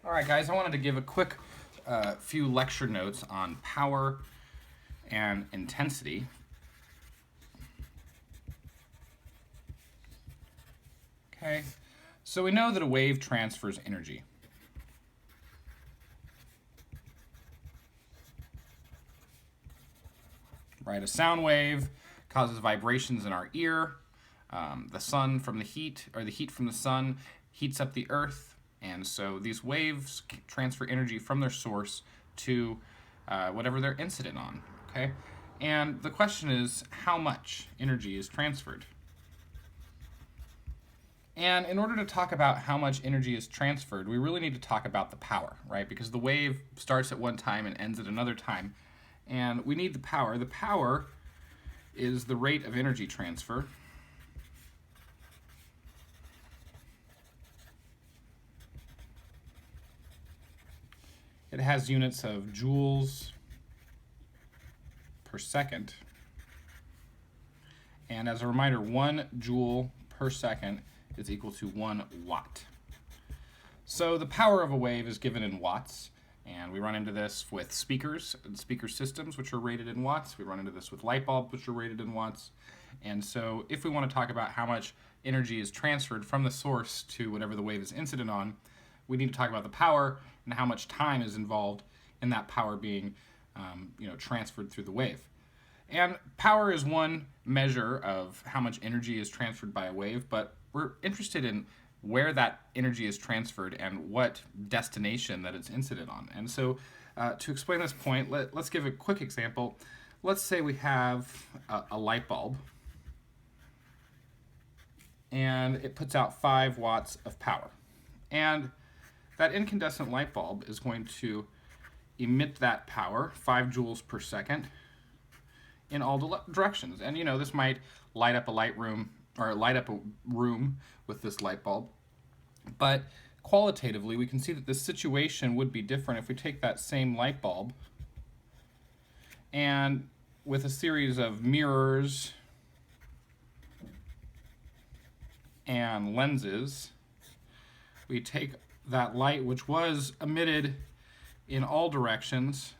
All right, guys, I wanted to give a quick few lecture notes on power and intensity. Okay, so we know that a wave transfers energy. Right, a sound wave causes vibrations in our ear. The sun from the heat, or the heat from the sun, heats up the earth, and so these waves transfer energy from their source to whatever they're incident on. Okay, and the question is, how much energy is transferred? And in order to talk about how much energy is transferred, we really need to talk about the power, right? Because the wave starts at one time and ends at another time. And we need the power. The power is the rate of energy transfer. It has units of joules per second. And as a reminder, 1 joule per second is equal to 1 watt. So the power of a wave is given in watts, and we run into this with speakers and speaker systems, which are rated in watts. We run into this with light bulbs, which are rated in watts. And so if we want to talk about how much energy is transferred from the source to whatever the wave is incident on, we need to talk about the power and how much time is involved in that power being transferred through the wave. And power is one measure of how much energy is transferred by a wave, but we're interested in where that energy is transferred and what destination that it's incident on. And so to explain this point, let's give a quick example. Let's say we have a light bulb, and it puts out 5 watts of power. And that incandescent light bulb is going to emit that power, 5 joules per second, in all directions. And this might light up a room with this light bulb. But qualitatively, we can see that this situation would be different if we take that same light bulb and with a series of mirrors and lenses, we take that light, which was emitted in all directions,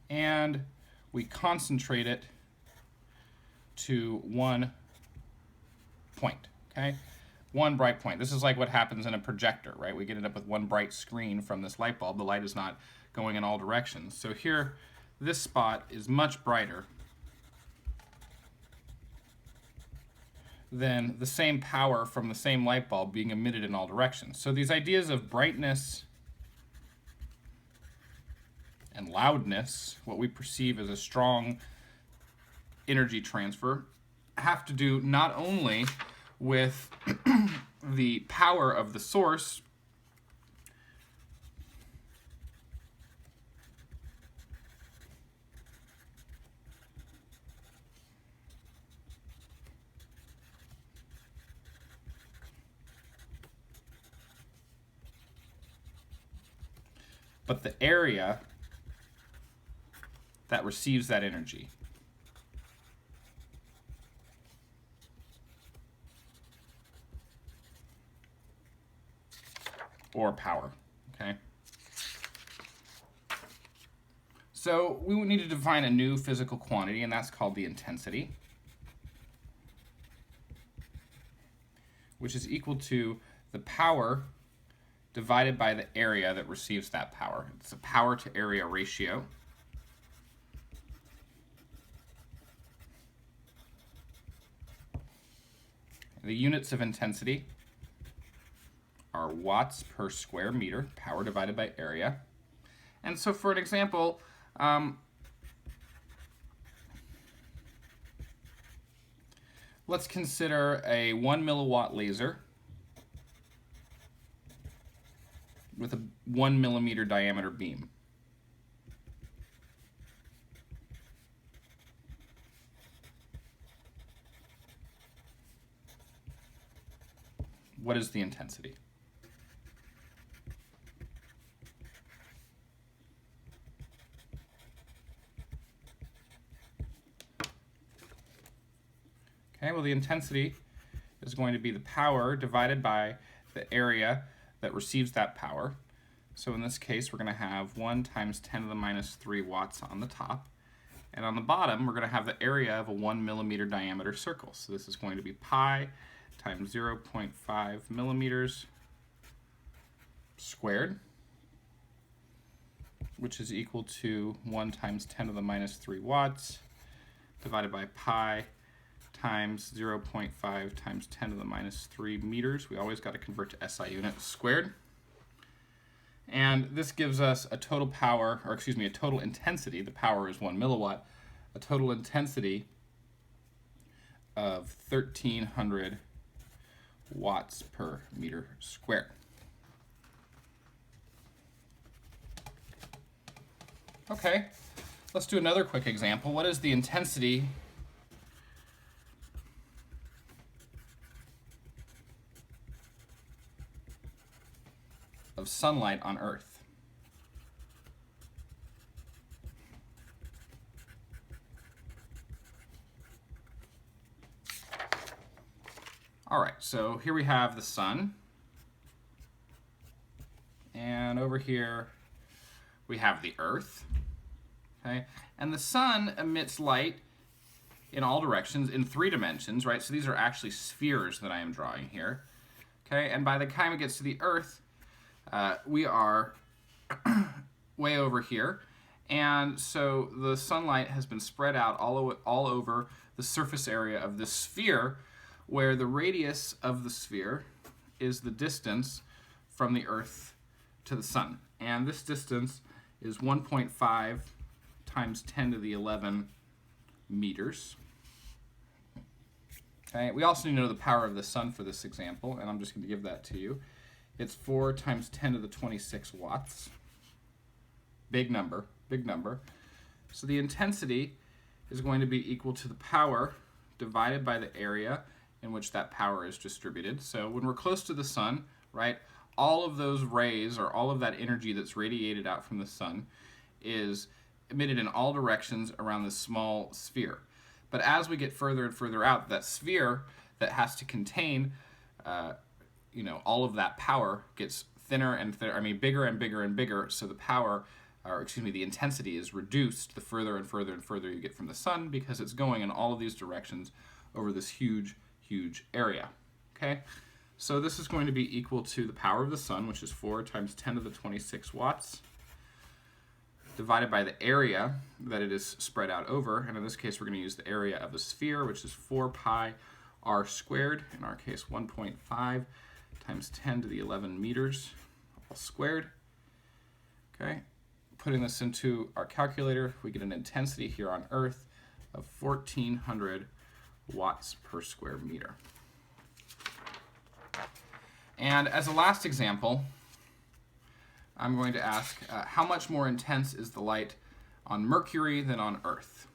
and we concentrate it to one point, okay? One bright point. This is like what happens in a projector, right? We get it up with one bright screen from this light bulb. The light is not going in all directions. So here, this spot is much brighter than the same power from the same light bulb being emitted in all directions. So these ideas of brightness and loudness, what we perceive as a strong energy transfer, have to do not only with the power of the source, but the area that receives that energy. Or power, okay? So we need to define a new physical quantity, and that's called the intensity, which is equal to the power divided by the area that receives that power. It's a power to area ratio. The units of intensity are watts per square meter, power divided by area. And so for an example, let's consider a 1 milliwatt laser with a 1 millimeter diameter beam. What is the intensity? Okay, well, the intensity is going to be the power divided by the area that receives that power. So in this case, we're going to have 1 times 10 to the minus 3 watts on the top. And on the bottom, we're going to have the area of a 1 millimeter diameter circle. So this is going to be pi times 0.5 millimeters squared, which is equal to 1 times 10 to the minus 3 watts divided by pi times 0.5 times 10 to the minus 3 meters. We always got to convert to SI units squared. And this gives us a total power, or excuse me, a total intensity. The power is 1 milliwatt. A total intensity of 1,300 watts per meter squared. Okay, let's do another quick example. What is the intensity of sunlight on Earth? All right, so here we have the sun. And over here we have the Earth. Okay? And the sun emits light in all directions in 3 dimensions, right? So these are actually spheres that I am drawing here. Okay? And by the time it gets to the Earth, we are way over here. And so the sunlight has been spread out all over the surface area of this sphere, where the radius of the sphere is the distance from the Earth to the sun. And this distance is 1.5 times 10 to the 11 meters. Okay, we also need to know the power of the sun for this example, and I'm just going to give that to you. It's 4 times 10 to the 26 watts. Big number, big number. So the intensity is going to be equal to the power divided by the area in which that power is distributed. So when we're close to the sun, right, all of those rays, or all of that energy that's radiated out from the sun, is emitted in all directions around this small sphere. But as we get further and further out, that sphere that has to contain all of that power gets thinner and thinner, bigger and bigger and bigger, so the power, or excuse me, the intensity is reduced the further and further and further you get from the sun, because it's going in all of these directions over this huge, huge area. Okay? So this is going to be equal to the power of the sun, which is 4 times 10 to the 26 watts, divided by the area that it is spread out over. And in this case, we're going to use the area of a sphere, which is 4 pi r squared, in our case 1.5 times 10 to the 11 meters, all squared. Okay, putting this into our calculator, we get an intensity here on Earth of 1,400 watts per square meter. And as a last example, I'm going to ask, how much more intense is the light on Mercury than on Earth?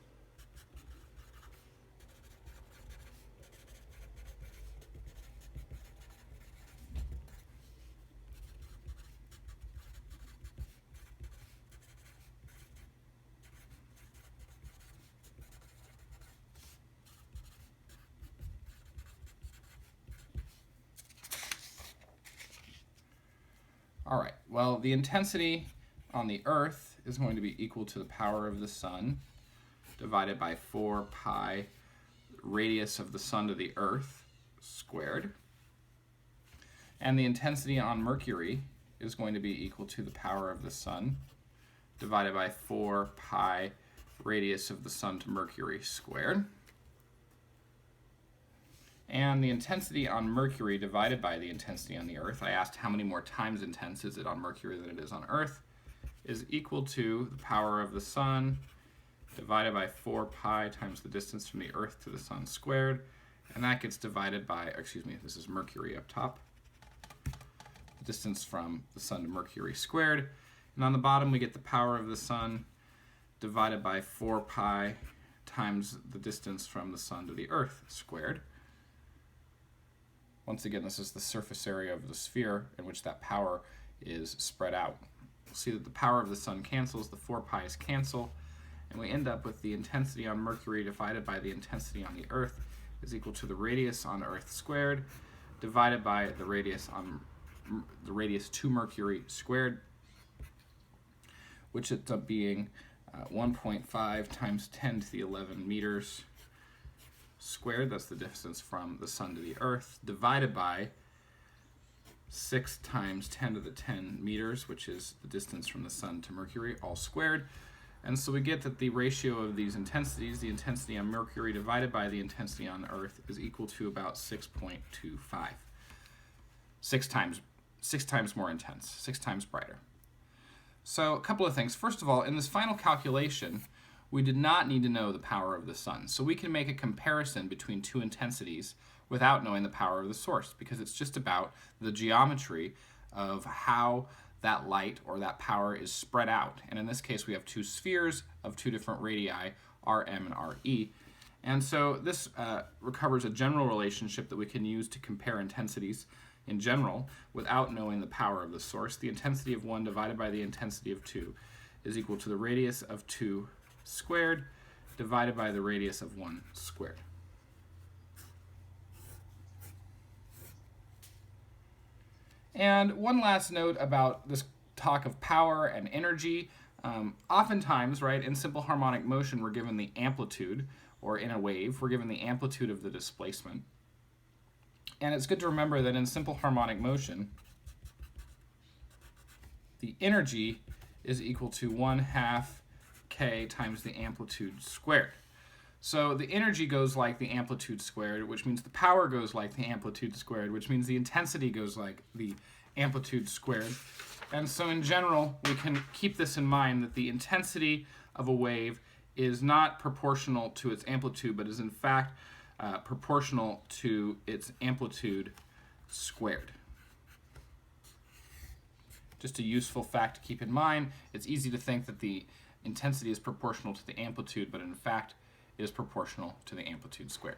All right, well, the intensity on the Earth is going to be equal to the power of the sun divided by 4 pi radius of the sun to the Earth squared. And the intensity on Mercury is going to be equal to the power of the sun divided by 4 pi radius of the sun to Mercury squared. And the intensity on Mercury divided by the intensity on the Earth, I asked how many more times intense is it on Mercury than it is on Earth, is equal to the power of the sun divided by 4 pi times the distance from the Earth to the sun squared. And that gets divided by, excuse me, this is Mercury up top, the distance from the sun to Mercury squared. And on the bottom, we get the power of the sun divided by 4 pi times the distance from the sun to the Earth squared. Once again, this is the surface area of the sphere in which that power is spread out. We'll see that the power of the sun cancels, the 4 pi's cancel, and we end up with the intensity on Mercury divided by the intensity on the Earth is equal to the radius on Earth squared divided by the radius on the radius 2 Mercury squared, which ends up being 1.5 times 10 to the 11 meters squared. That's the distance from the sun to the earth, divided by 6 times 10 to the 10 meters, which is the distance from the sun to Mercury, all squared. And so we get that the ratio of these intensities, the intensity on Mercury divided by the intensity on Earth, is equal to about 6.25. 6 times more intense, 6 times brighter. So a couple of things. First of all, in this final calculation, we did not need to know the power of the sun. So we can make a comparison between two intensities without knowing the power of the source, because it's just about the geometry of how that light or that power is spread out. And in this case, we have two spheres of two different radii, Rm and Re. And so this recovers a general relationship that we can use to compare intensities in general without knowing the power of the source. The intensity of 1 divided by the intensity of 2 is equal to the radius of 2 squared divided by the radius of 1 squared. And one last note about this talk of power and energy. Oftentimes, right, in simple harmonic motion, we're given the amplitude, or in a wave, we're given the amplitude of the displacement. And it's good to remember that in simple harmonic motion, the energy is equal to 1/2 k times the amplitude squared. So the energy goes like the amplitude squared, which means the power goes like the amplitude squared, which means the intensity goes like the amplitude squared. And so in general, we can keep this in mind, that the intensity of a wave is not proportional to its amplitude, but is in fact proportional to its amplitude squared. Just a useful fact to keep in mind. It's easy to think that the intensity is proportional to the amplitude, but in fact, is proportional to the amplitude squared.